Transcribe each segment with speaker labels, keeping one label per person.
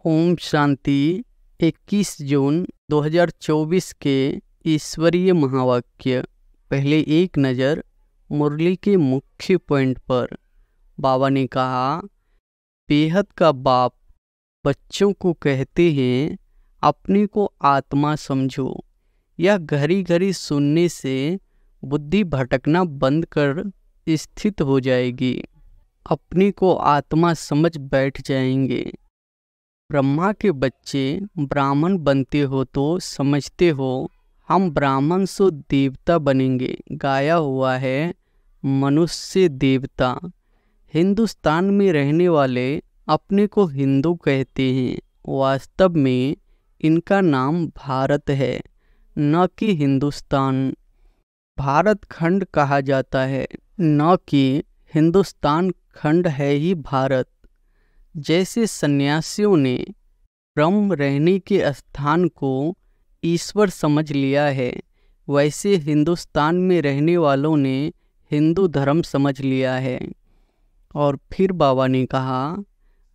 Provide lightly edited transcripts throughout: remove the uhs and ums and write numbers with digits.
Speaker 1: ओम शांति। 21 जून 2024 के ईश्वरीय महावाक्य। पहले एक नज़र मुरली के मुख्य पॉइंट पर। बाबा ने कहा, बेहद का बाप बच्चों को कहते हैं अपने को आत्मा समझो। यह घड़ी घड़ी सुनने से बुद्धि भटकना बंद कर स्थित हो जाएगी, अपने को आत्मा समझ बैठ जाएंगे। ब्रह्मा के बच्चे ब्राह्मण बनते हो तो समझते हो हम ब्राह्मण से देवता बनेंगे। गाया हुआ है मनुष्य देवता। हिंदुस्तान में रहने वाले अपने को हिंदू कहते हैं, वास्तव में इनका नाम भारत है, न कि हिंदुस्तान। भारत खंड कहा जाता है, न कि हिंदुस्तान खंड है ही भारत। जैसे सन्यासियों ने ब्रह्म रहने के स्थान को ईश्वर समझ लिया है, वैसे हिंदुस्तान में रहने वालों ने हिंदू धर्म समझ लिया है। और फिर बाबा ने कहा,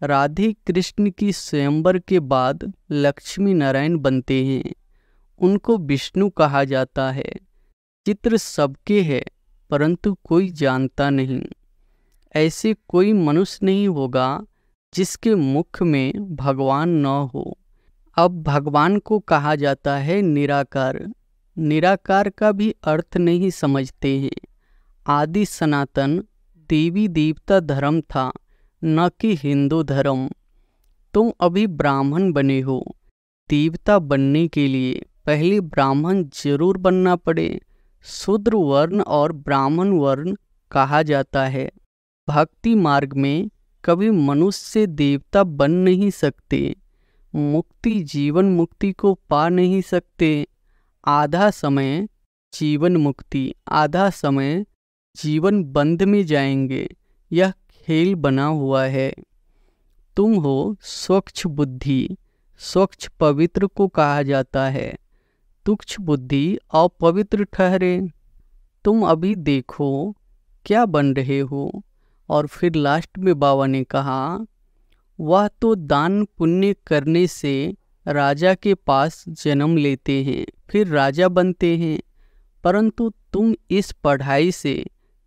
Speaker 1: राधे कृष्ण की स्वयंवर के बाद लक्ष्मी नारायण बनते हैं, उनको विष्णु कहा जाता है। चित्र सबके है परंतु कोई जानता नहीं। ऐसे कोई मनुष्य नहीं होगा जिसके मुख में भगवान न हो। अब भगवान को कहा जाता है निराकार। निराकार का भी अर्थ नहीं समझते हैं। आदि सनातन देवी देवता धर्म था, न कि हिंदू धर्म। तुम अभी ब्राह्मण बने हो। देवता बनने के लिए पहले ब्राह्मण जरूर बनना पड़े। शूद्र वर्ण और ब्राह्मण वर्ण कहा जाता है। भक्ति मार्ग में कभी मनुष्य से देवता बन नहीं सकते। मुक्ति जीवन मुक्ति को पा नहीं सकते। आधा समय जीवन मुक्ति, आधा समय जीवन बंध में जाएंगे। यह खेल बना हुआ है। तुम हो स्वच्छ बुद्धि। स्वच्छ पवित्र को कहा जाता है। तुच्छ बुद्धि अपवित्र ठहरे। तुम अभी देखो क्या बन रहे हो। और फिर लास्ट में बाबा ने कहा, वह तो दान पुण्य करने से राजा के पास जन्म लेते हैं, फिर राजा बनते हैं, परंतु तुम इस पढ़ाई से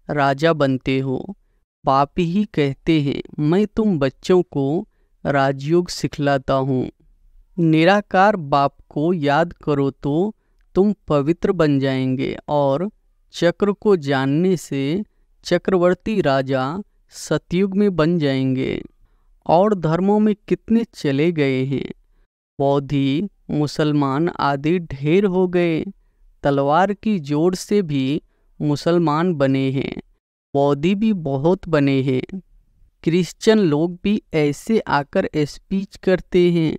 Speaker 1: राजा बनते हो। बाप ही कहते हैं, मैं तुम बच्चों को राजयोग सिखलाता हूँ। निराकार बाप को याद करो तो तुम पवित्र बन जाएंगे। और चक्र को जानने से चक्रवर्ती राजा सतयुग में बन जाएंगे। और धर्मों में कितने चले गए हैं। बौद्धि मुसलमान आदि ढेर हो गए। तलवार की जोर से भी मुसलमान बने हैं, बौद्धि भी बहुत बने हैं। क्रिश्चियन लोग भी ऐसे आकर स्पीच करते हैं।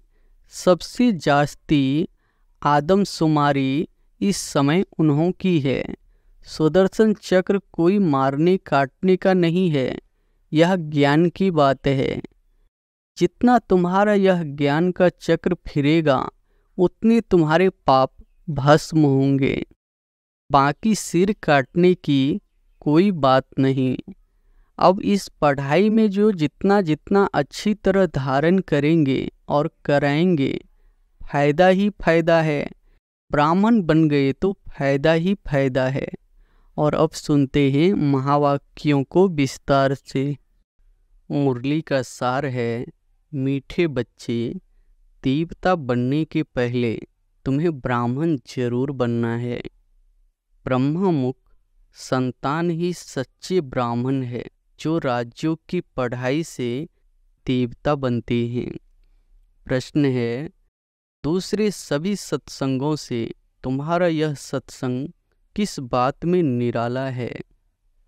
Speaker 1: सबसे जास्ती आदमशुमारी इस समय उन्हों की है। सुदर्शन चक्र कोई मारने काटने का नहीं है, यह ज्ञान की बात है। जितना तुम्हारा यह ज्ञान का चक्र फिरेगा उतने तुम्हारे पाप भस्म होंगे। बाकी सिर काटने की कोई बात नहीं। अब इस पढ़ाई में जो जितना जितना अच्छी तरह धारण करेंगे और कराएंगे, फायदा ही फायदा है। ब्राह्मण बन गए तो फायदा ही फायदा है। और अब सुनते हैं महावाक्यों को विस्तार से। मुरली का सार है, मीठे बच्चे, देवता बनने के पहले तुम्हें ब्राह्मण जरूर बनना है। ब्रह्ममुख संतान ही सच्चे ब्राह्मण है, जो राजयोग की पढ़ाई से देवता बनते हैं। प्रश्न है, दूसरे सभी सत्संगों से तुम्हारा यह सत्संग किस बात में निराला है?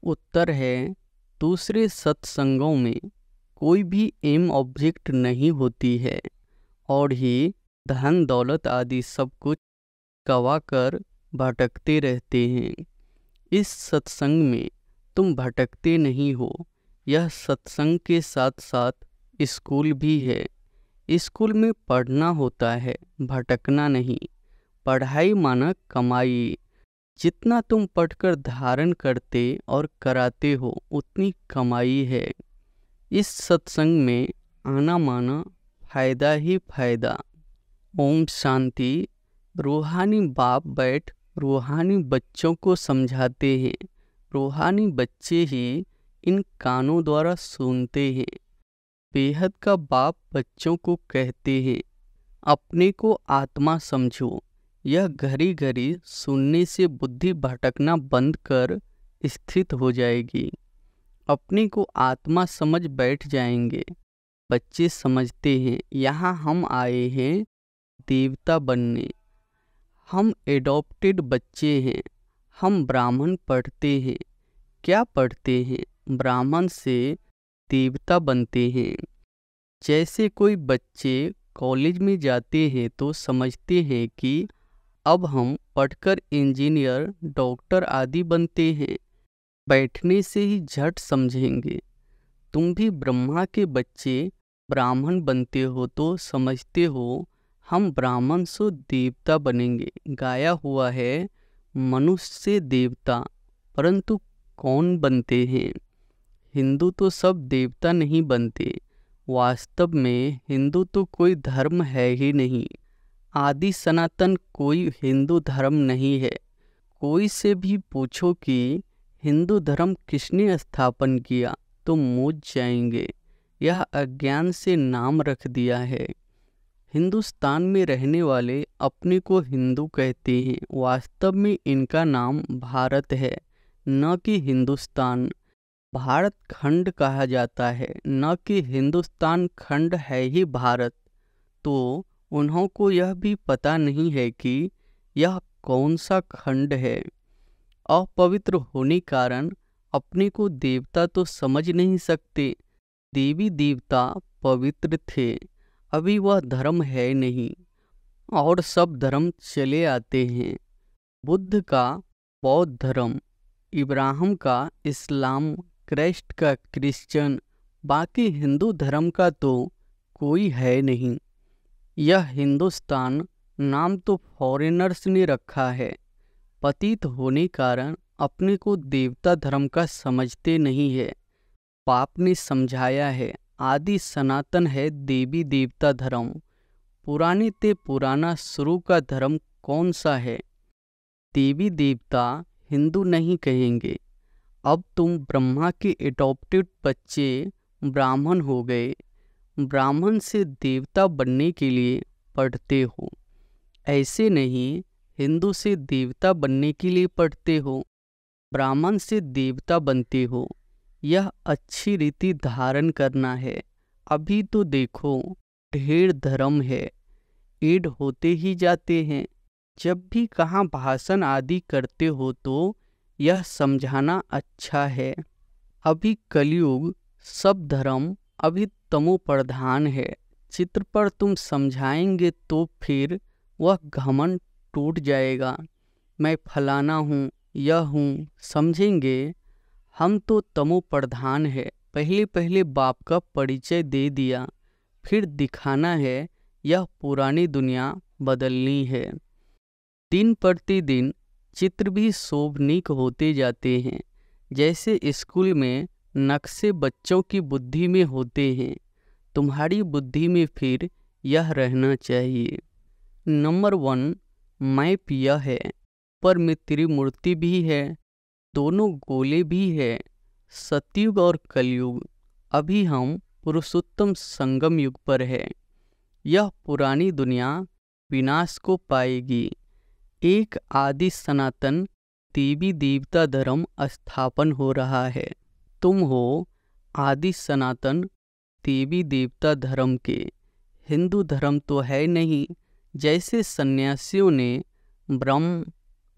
Speaker 1: उत्तर है, दूसरे सत्संगों में कोई भी एम ऑब्जेक्ट नहीं होती है, और ही धन दौलत आदि सब कुछ गवाकर भटकते रहते हैं। इस सत्संग में तुम भटकते नहीं हो। यह सत्संग के साथ साथ स्कूल भी है। स्कूल में पढ़ना होता है, भटकना नहीं। पढ़ाई माना कमाई। जितना तुम पढ़कर धारण करते और कराते हो उतनी कमाई है। इस सत्संग में आना माना फायदा ही फायदा। ओम शांति। रूहानी बाप बैठ रूहानी बच्चों को समझाते हैं। रूहानी बच्चे ही इन कानों द्वारा सुनते हैं। बेहद का बाप बच्चों को कहते हैं, अपने को आत्मा समझो। यह घड़ी घड़ी सुनने से बुद्धि भटकना बंद कर स्थित हो जाएगी। अपने को आत्मा समझ बैठ जाएंगे। बच्चे समझते हैं, यहाँ हम आए हैं देवता बनने। हम एडॉप्टेड बच्चे हैं। हम ब्राह्मण पढ़ते हैं। क्या पढ़ते हैं? ब्राह्मण से देवता बनते हैं। जैसे कोई बच्चे कॉलेज में जाते हैं तो समझते हैं कि अब हम पढ़कर इंजीनियर, डॉक्टर आदि बनते हैं। बैठने से ही झट समझेंगे। तुम भी ब्रह्मा के बच्चे ब्राह्मण बनते हो तो समझते हो हम ब्राह्मण से देवता बनेंगे। गाया हुआ है मनुष्य से देवता, परंतु कौन बनते हैं? हिंदू तो सब देवता नहीं बनते। वास्तव में हिंदू तो कोई धर्म है ही नहीं। आदि सनातन कोई हिंदू धर्म नहीं है। कोई से भी पूछो कि हिंदू धर्म किसने स्थापन किया तो मूझ जाएंगे। यह अज्ञान से नाम रख दिया है। हिंदुस्तान में रहने वाले अपने को हिंदू कहते हैं। वास्तव में इनका नाम भारत है, न कि हिंदुस्तान। भारत खंड कहा जाता है, न कि हिंदुस्तान खंड है ही भारत। तो उन्हों को यह भी पता नहीं है कि यह कौन सा खंड है। अपवित्र होने कारण अपने को देवता तो समझ नहीं सकते। देवी देवता पवित्र थे, अभी वह धर्म है नहीं और सब धर्म चले आते हैं। बुद्ध का बौद्ध धर्म, इब्राहिम का इस्लाम, क्राइस्ट का क्रिश्चियन, बाकी हिंदू धर्म का तो कोई है नहीं। यह हिंदुस्तान नाम तो फॉरेनर्स ने रखा है। पतित होने कारण अपने को देवता धर्म का समझते नहीं है। पाप ने समझाया है आदि सनातन है देवी देवता धर्म। पुराने ते पुराना शुरू का धर्म कौन सा है? देवी देवता हिंदू नहीं कहेंगे। अब तुम ब्रह्मा के एडॉप्टेड बच्चे ब्राह्मण हो गए। ब्राह्मण से देवता बनने के लिए पढ़ते हो। ऐसे नहीं हिंदू से देवता बनने के लिए पढ़ते हो, ब्राह्मण से देवता बनते हो। यह अच्छी रीति धारण करना है। अभी तो देखो ढेर धर्म है, ऐड होते ही जाते हैं। जब भी कहाँ भाषण आदि करते हो तो यह समझाना अच्छा है। अभी कलयुग, सब धर्म अभी तमो प्रधान है। चित्र पर तुम समझाएंगे तो फिर वह घमंड टूट जाएगा। मैं फलाना हूँ, यह हूँ, समझेंगे। हम तो तमो प्रधान है। पहले पहले बाप का परिचय दे दिया, फिर दिखाना है यह पुरानी दुनिया बदलनी है। दिन प्रतिदिन चित्र भी शोभनीक होते जाते हैं। जैसे स्कूल में नक्शे बच्चों की बुद्धि में होते हैं, तुम्हारी बुद्धि में फिर यह रहना चाहिए। नंबर 1 मैप यह है, पर में त्रिमूर्ति भी है, दोनों गोले भी है। सतयुग और कलयुग। अभी हम पुरुषोत्तम संगम युग पर है। यह पुरानी दुनिया विनाश को पाएगी। एक आदि सनातन देवी देवता धर्म स्थापन हो रहा है। तुम हो आदि सनातन देवी देवता धर्म के। हिंदू धर्म तो है नहीं। जैसे सन्यासियों ने ब्रह्म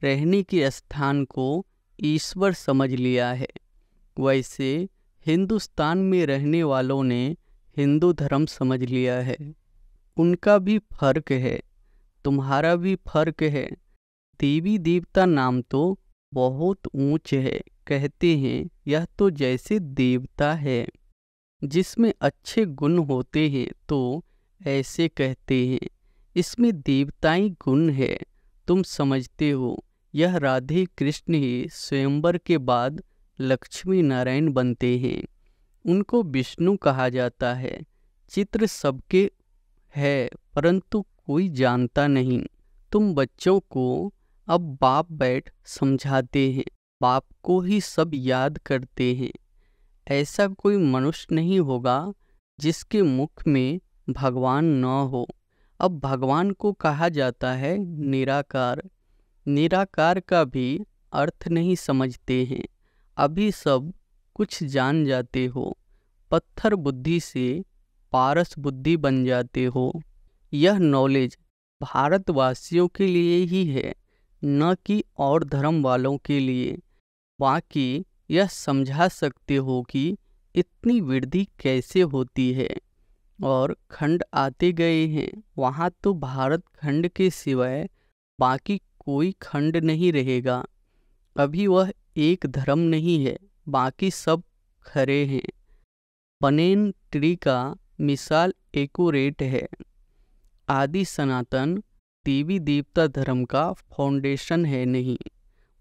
Speaker 1: रहने के स्थान को ईश्वर समझ लिया है, वैसे हिंदुस्तान में रहने वालों ने हिंदू धर्म समझ लिया है। उनका भी फर्क है, तुम्हारा भी फर्क है। देवी देवता नाम तो बहुत ऊंच है। कहते हैं यह तो जैसे देवता है जिसमें अच्छे गुण होते हैं, तो ऐसे कहते हैं इसमें देवताई गुण है। तुम समझते हो यह राधे कृष्ण ही स्वयंवर के बाद लक्ष्मी नारायण बनते हैं। उनको विष्णु कहा जाता है। चित्र सबके है, परंतु कोई जानता नहीं। तुम बच्चों को अब बाप बैठ समझाते हैं, बाप को ही सब याद करते हैं। ऐसा कोई मनुष्य नहीं होगा जिसके मुख में भगवान न हो। अब भगवान को कहा जाता है निराकार। निराकार का भी अर्थ नहीं समझते हैं। अभी सब कुछ जान जाते हो, पत्थर बुद्धि से पारस बुद्धि बन जाते हो। यह नॉलेज भारतवासियों के लिए ही है, न कि और धर्म वालों के लिए। बाकी यह समझा सकते हो कि इतनी वृद्धि कैसे होती है। और खंड आते गए हैं, वहाँ तो भारत खंड के सिवाय बाकी कोई खंड नहीं रहेगा। अभी वह एक धर्म नहीं है, बाकी सब खरे हैं। बनेन ट्री का मिसाल एक्यूरेट है। आदि सनातन देवी देवता धर्म का फाउंडेशन है नहीं,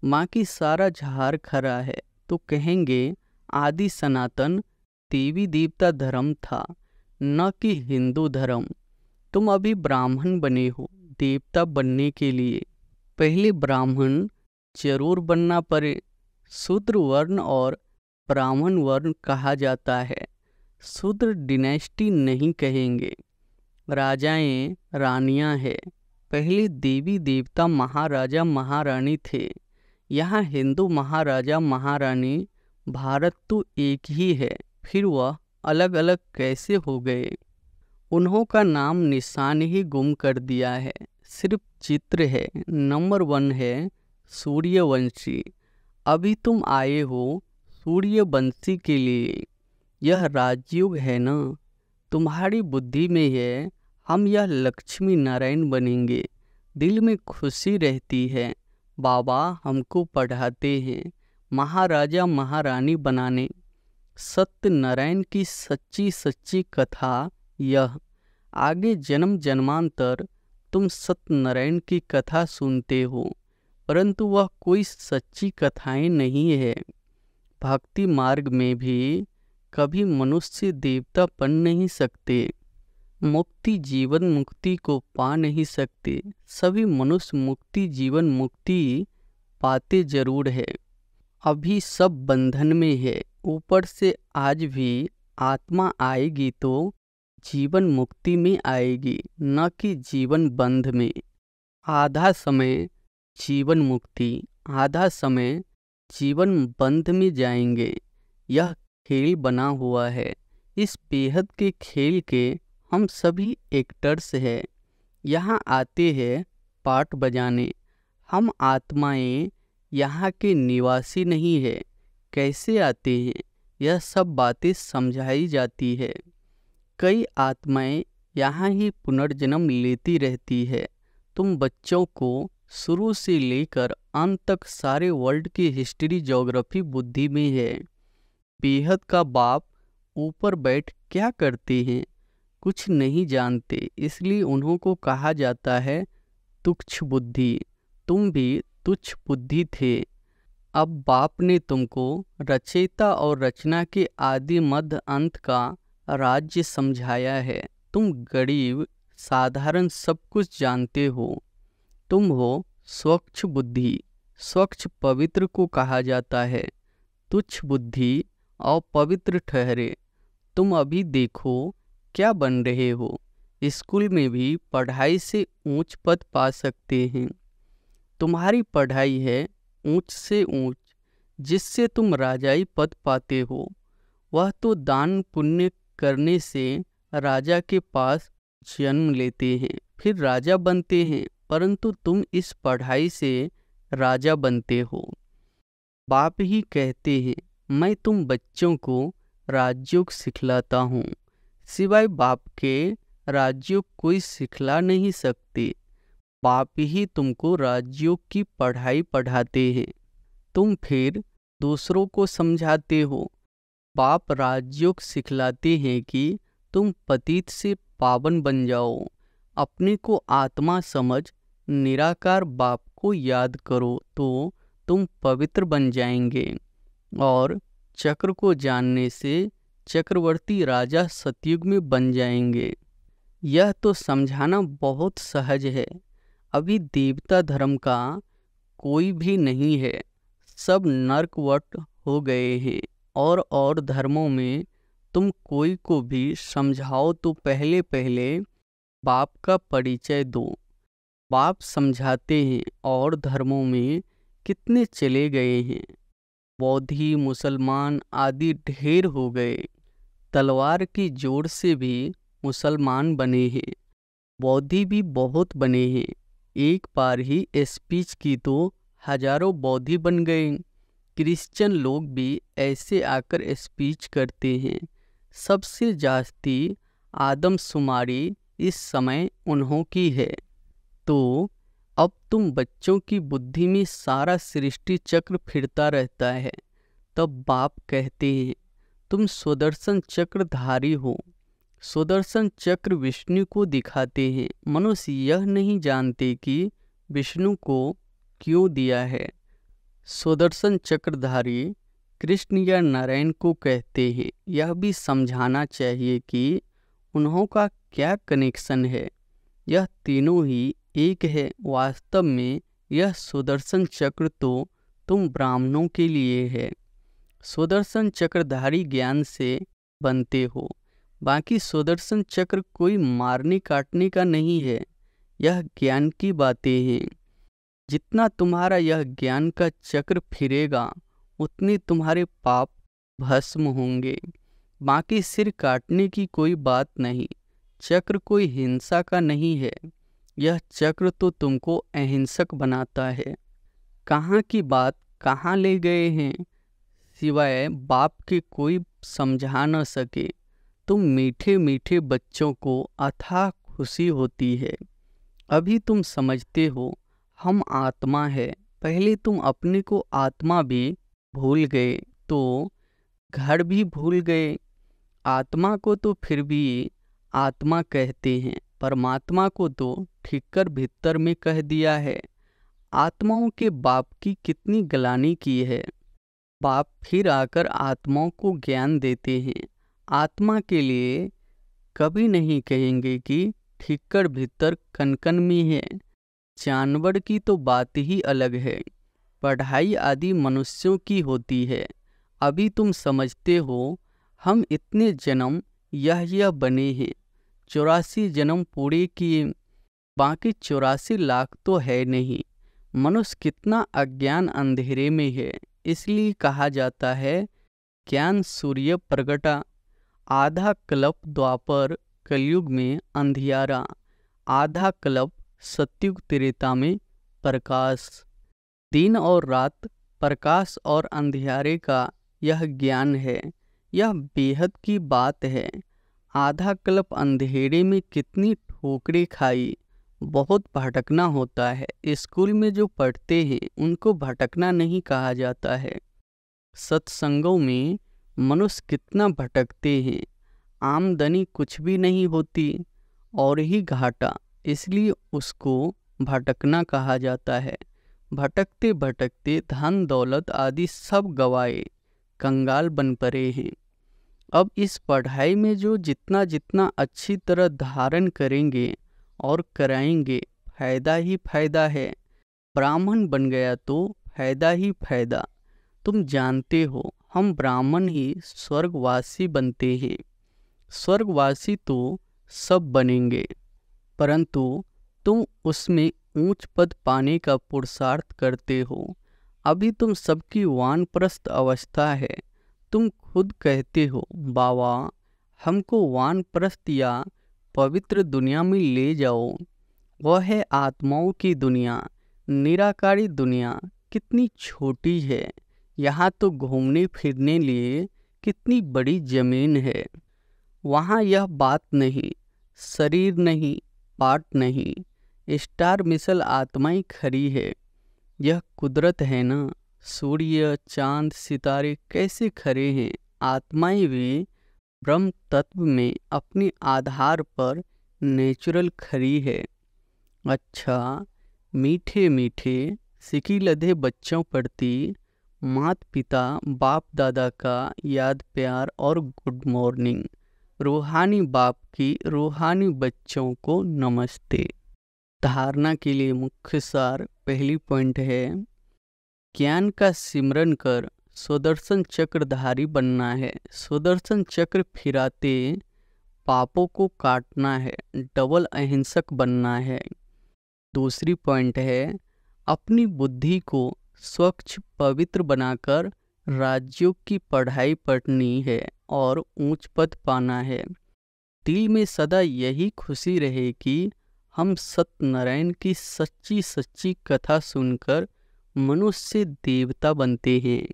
Speaker 1: बाकी सारा झाड़ खरा है। तो कहेंगे आदि सनातन देवी देवता धर्म था, न कि हिंदू धर्म। तुम अभी ब्राह्मण बने हो देवता बनने के लिए, पहले ब्राह्मण जरूर बनना पड़े। शूद्र वर्ण और ब्राह्मण वर्ण कहा जाता है, शूद्र डिनेस्टी नहीं कहेंगे। राजाएं रानियां हैं, पहले देवी देवता महाराजा महारानी थे। यहाँ हिंदू महाराजा महारानी, भारत तो एक ही है, फिर वह अलग अलग कैसे हो गए? उन्हों का नाम निशान ही गुम कर दिया है, सिर्फ चित्र है। नंबर 1 है सूर्यवंशी। अभी तुम आए हो सूर्यवंशी के लिए। यह राजयोग है ना, तुम्हारी बुद्धि में है हम यह लक्ष्मी नारायण बनेंगे। दिल में खुशी रहती है, बाबा हमको पढ़ाते हैं महाराजा महारानी बनाने। सत्यनारायण की सच्ची सच्ची कथा यह। आगे जन्म जन्मांतर तुम सत्यनारायण की कथा सुनते हो, परंतु वह कोई सच्ची कथाएं नहीं है। भक्ति मार्ग में भी कभी मनुष्य देवता बन नहीं सकते, मुक्ति जीवन मुक्ति को पा नहीं सकते। सभी मनुष्य मुक्ति जीवन मुक्ति पाते जरूर है, अभी सब बंधन में है। ऊपर से आज भी आत्मा आएगी तो जीवन मुक्ति में आएगी, न कि जीवन बंध में। आधा समय जीवन मुक्ति, आधा समय जीवन बंध में जाएंगे। यह खेल बना हुआ है। इस बेहद के खेल के हम सभी एक्टर्स हैं। यहाँ आते हैं पार्ट बजाने। हम आत्माएं यहाँ के निवासी नहीं है। कैसे आते हैं, यह सब बातें समझाई जाती है। कई आत्माएं यहाँ ही पुनर्जन्म लेती रहती है। तुम बच्चों को शुरू से लेकर अंत तक सारे वर्ल्ड की हिस्ट्री ज्योग्राफी बुद्धि में है। बेहद का बाप ऊपर बैठ क्या करते हैं, कुछ नहीं जानते, इसलिए उन्हों को कहा जाता है तुच्छ बुद्धि। तुम भी तुच्छ बुद्धि थे। अब बाप ने तुमको रचयिता और रचना के आदि मध्य अंत का राज्य समझाया है। तुम गरीब साधारण सब कुछ जानते हो। तुम हो स्वच्छ बुद्धि। स्वच्छ पवित्र को कहा जाता है। तुच्छ बुद्धि और पवित्र ठहरे। तुम अभी देखो क्या बन रहे हो। स्कूल में भी पढ़ाई से ऊंच पद पा सकते हैं। तुम्हारी पढ़ाई है ऊंच से ऊंच, जिससे तुम राजाई पद पाते हो। वह तो दान पुण्य करने से राजा के पास जन्म लेते हैं, फिर राजा बनते हैं, परंतु तुम इस पढ़ाई से राजा बनते हो। बाप ही कहते हैं मैं तुम बच्चों को राजयोग सिखलाता हूँ, सिवाय बाप के राजयोग कोई सिखला नहीं सकते। बाप ही तुमको राजयोग की पढ़ाई पढ़ाते हैं, तुम फिर दूसरों को समझाते हो। बाप राजयोग सिखलाते हैं कि तुम पतित से पावन बन जाओ। अपने को आत्मा समझ निराकार बाप को याद करो तो तुम पवित्र बन जाएंगे। और चक्र को जानने से चक्रवर्ती राजा सतयुग में बन जाएंगे। यह तो समझाना बहुत सहज है। अभी देवता धर्म का कोई भी नहीं है, सब नरकवट हो गए हैं। और धर्मों में तुम कोई को भी समझाओ तो पहले पहले बाप का परिचय दो। बाप समझाते हैं और धर्मों में कितने चले गए हैं, बौद्धि मुसलमान आदि ढेर हो गए। तलवार की जोर से भी मुसलमान बने हैं, बौद्धि भी बहुत बने हैं। एक बार ही स्पीच की तो हजारों बौद्धि बन गए। क्रिश्चियन लोग भी ऐसे आकर स्पीच करते हैं। सबसे जास्ती आदमशुमारी इस समय उन्हों की है। तो अब तुम बच्चों की बुद्धि में सारा सृष्टि चक्र फिरता रहता है। तब बाप कहते हैं तुम सुदर्शन चक्रधारी हो। सुदर्शन चक्र विष्णु को दिखाते हैं। मनुष्य यह नहीं जानते कि विष्णु को क्यों दिया है। सुदर्शन चक्रधारी कृष्ण या नारायण को कहते हैं। यह भी समझाना चाहिए कि उन्हों का क्या कनेक्शन है। यह तीनों ही एक है। वास्तव में यह सुदर्शन चक्र तो तुम ब्राह्मणों के लिए है। सुदर्शन चक्रधारी ज्ञान से बनते हो। बाकी सुदर्शन चक्र कोई मारने काटने का नहीं है, यह ज्ञान की बातें हैं। जितना तुम्हारा यह ज्ञान का चक्र फिरेगा उतने तुम्हारे पाप भस्म होंगे। बाकी सिर काटने की कोई बात नहीं। चक्र कोई हिंसा का नहीं है, यह चक्र तो तुमको अहिंसक बनाता है। कहाँ की बात कहाँ ले गए हैं, सिवाय बाप के कोई समझा न सके। तुम मीठे मीठे बच्चों को अथाह खुशी होती है। अभी तुम समझते हो हम आत्मा है। पहले तुम अपने को आत्मा भी भूल गए तो घर भी भूल गए। आत्मा को तो फिर भी आत्मा कहते हैं, परमात्मा को तो ठीककर भीतर में कह दिया है। आत्माओं के बाप की कितनी गलानी की है। बाप फिर आकर आत्माओं को ज्ञान देते हैं। आत्मा के लिए कभी नहीं कहेंगे कि ठीककर भीतर कनकन में है। जानवर की तो बात ही अलग है। पढ़ाई आदि मनुष्यों की होती है। अभी तुम समझते हो हम इतने जन्म यह बने हैं। 84 जन्म पूरे किए, बाकी 84 लाख तो है नहीं। मनुष्य कितना अज्ञान अंधेरे में है। इसलिए कहा जाता है ज्ञान सूर्य प्रगटा। आधा कल्प द्वापर कलयुग में अंधियारा, आधा कल्प सतयुग त्रेता में प्रकाश। दिन और रात, प्रकाश और अंधियारे का यह ज्ञान है। यह बेहद की बात है। आधा कल्प अंधेरे में कितनी ठोकरें खाई, बहुत भटकना होता है। स्कूल में जो पढ़ते हैं उनको भटकना नहीं कहा जाता है। सत्संगों में मनुष्य कितना भटकते हैं। आमदनी कुछ भी नहीं होती और ही घाटा, इसलिए उसको भटकना कहा जाता है। भटकते भटकते धन दौलत आदि सब गवाए कंगाल बन पड़े हैं। अब इस पढ़ाई में जो जितना जितना अच्छी तरह धारण करेंगे और कराएंगे, फायदा ही फायदा है। ब्राह्मण बन गया तो फायदा ही फायदा। तुम जानते हो हम ब्राह्मण ही स्वर्गवासी बनते हैं। स्वर्गवासी तो सब बनेंगे, परंतु तुम उसमें ऊंच पद पाने का पुरुषार्थ करते हो। अभी तुम सबकी वानप्रस्थ अवस्था है। तुम खुद कहते हो बाबा हमको वानप्रस्थ या पवित्र दुनिया में ले जाओ। वह है आत्माओं की दुनिया, निराकारी दुनिया। कितनी छोटी है। यहाँ तो घूमने फिरने लिए कितनी बड़ी जमीन है। वहाँ यह बात नहीं, शरीर नहीं, पाठ नहीं, स्टार मिसल आत्माएं खड़ी है। यह कुदरत है ना। सूर्य चांद सितारे कैसे खड़े हैं। आत्माएं भी ब्रह्म तत्व में अपने आधार पर नेचुरल खड़ी है। अच्छा, मीठे मीठे सिकी लधे बच्चों प्रति माता पिता बाप दादा का याद प्यार और गुड मॉर्निंग। रूहानी बाप की रूहानी बच्चों को नमस्ते। धारणा के लिए मुख्य सार पहली पॉइंट है, ज्ञान का सिमरन कर सुदर्शन चक्रधारी बनना है। सुदर्शन चक्र फिराते पापों को काटना है, डबल अहिंसक बनना है। दूसरी पॉइंट है, अपनी बुद्धि को स्वच्छ पवित्र बनाकर राज्यों की पढ़ाई पढ़नी है और ऊंच पद पाना है। दिल में सदा यही खुशी रहे कि हम सत्यनारायण की सच्ची सच्ची कथा सुनकर मनुष्य देवता बनते हैं।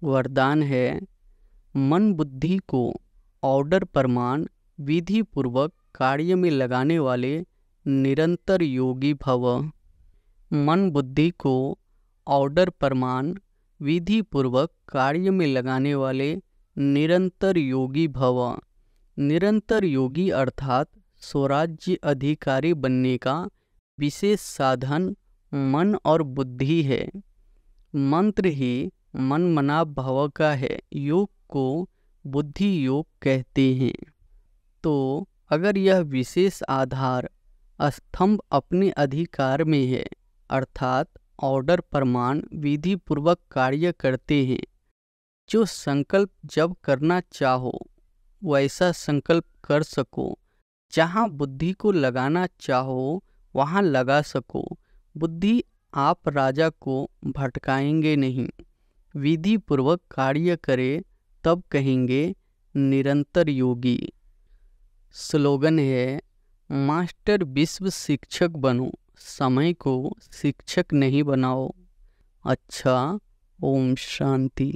Speaker 1: वरदान है, मन बुद्धि को ऑर्डर प्रमाण विधि पूर्वक कार्य में लगाने वाले निरंतर योगी भव। मन बुद्धि को ऑर्डर प्रमाण विधि पूर्वक कार्य में लगाने वाले निरंतर योगी भव। निरंतर योगी अर्थात स्वराज्य अधिकारी बनने का विशेष साधन मन और बुद्धि है। मंत्र ही मन मना भव का है। योग को बुद्धि योग कहते हैं। तो अगर यह विशेष आधार स्तंभ अपने अधिकार में है, अर्थात ऑर्डर प्रमाण विधि पूर्वक कार्य करते हैं, जो संकल्प जब करना चाहो वैसा संकल्प कर सको, जहाँ बुद्धि को लगाना चाहो वहाँ लगा सको, बुद्धि आप राजा को भटकाएंगे नहीं, विधि पूर्वक कार्य करे तब कहेंगे निरंतर योगी। स्लोगन है, मास्टर विश्व शिक्षक बनो, समय को शिक्षक नहीं बनाओ। अच्छा, ओम शांति।